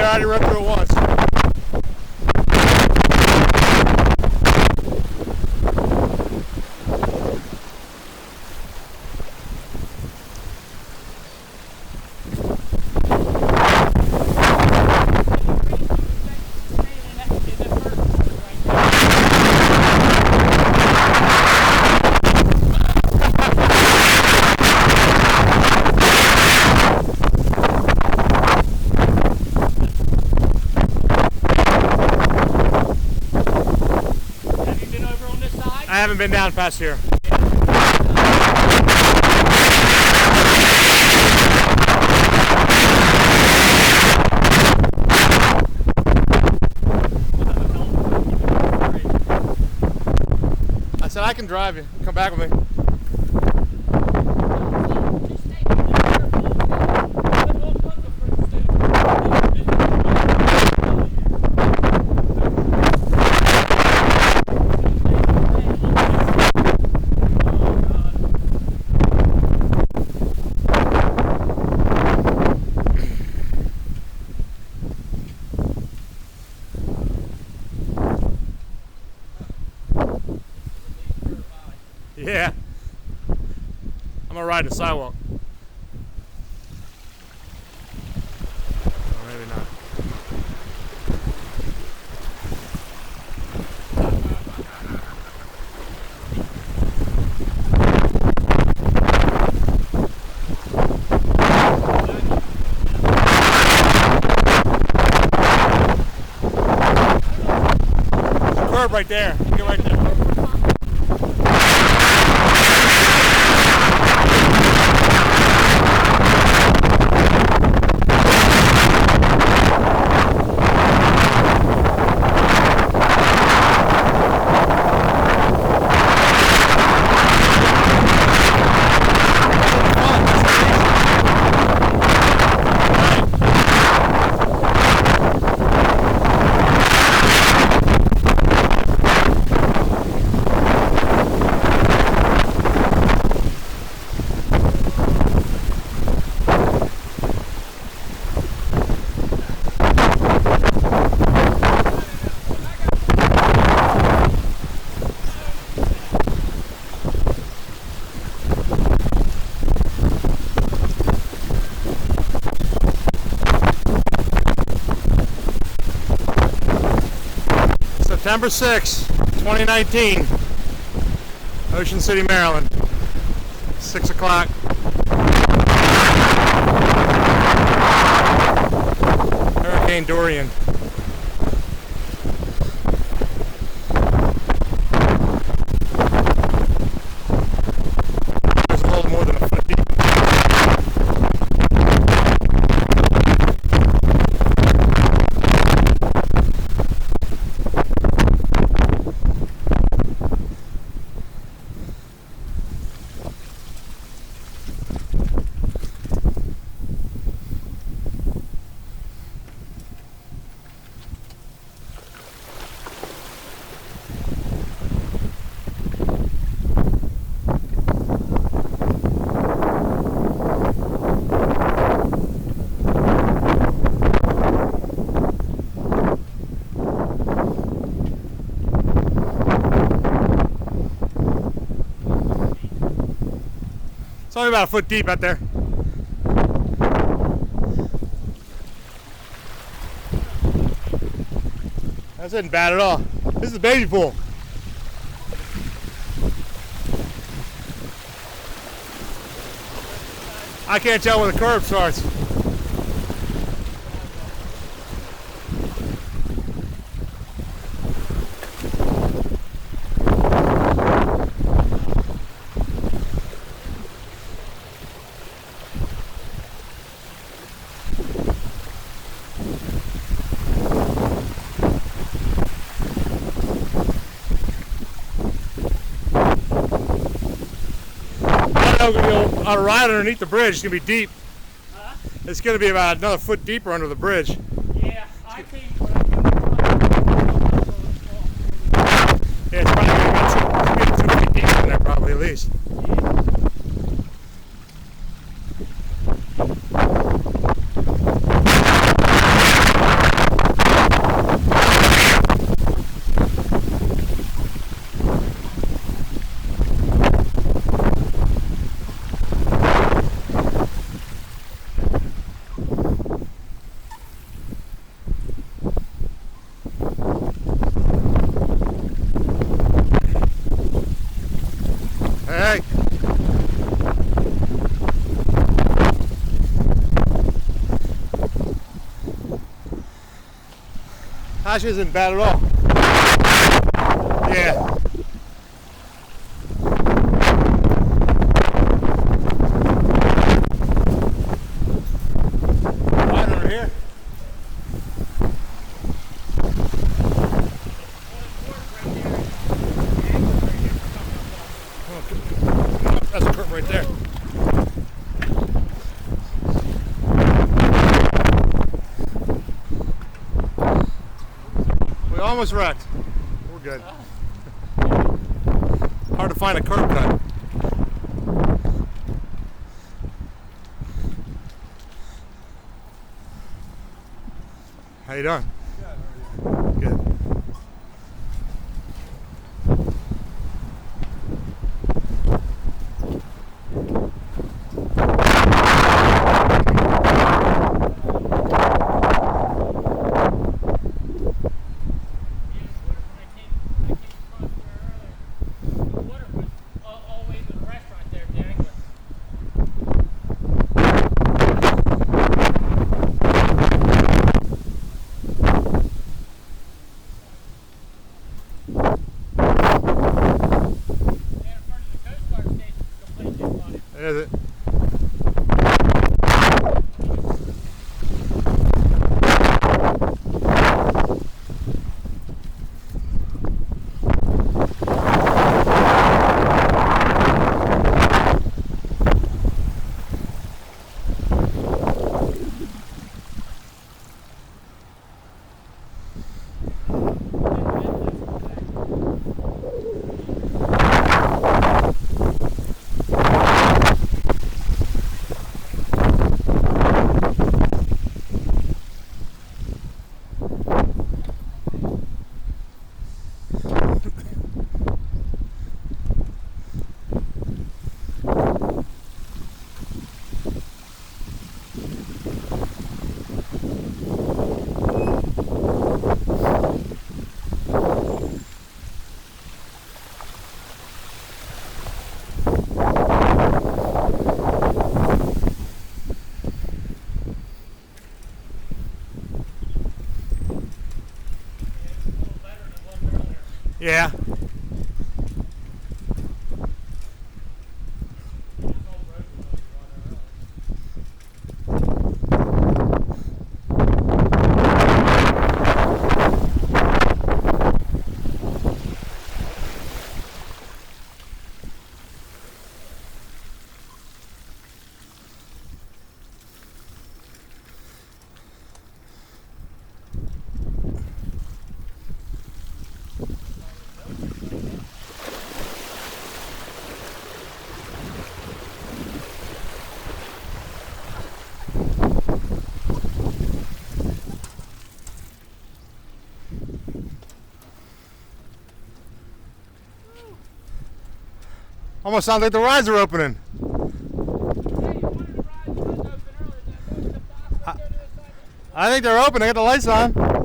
already run through it once. I haven't been down past here. I said I can drive you. Come back with me. Yeah, I'm gonna ride the sidewalk. Or maybe not. There's a curb right there. Get right there. September 6, 2019, Ocean City, Maryland, 6 o'clock. Hurricane Dorian. There's a little more than a foot deep. It's only about a foot deep out there. That isn't bad at all. This is a baby pool. I can't tell where the curb starts. On a ride underneath the bridge, it's going to be deep. It's going to be about another foot deeper under the bridge. Yeah, I think. Yeah, it's probably going to be 2 feet deep in there, probably at least. Actually isn't bad at all. Yeah. Right under here. That's a curve right there. We almost wrecked. We're good. Hard to find a curb cut. How you doing? Good. Is it? Yeah. Almost sounds like the rides are opening. I think they're open. I got the lights on.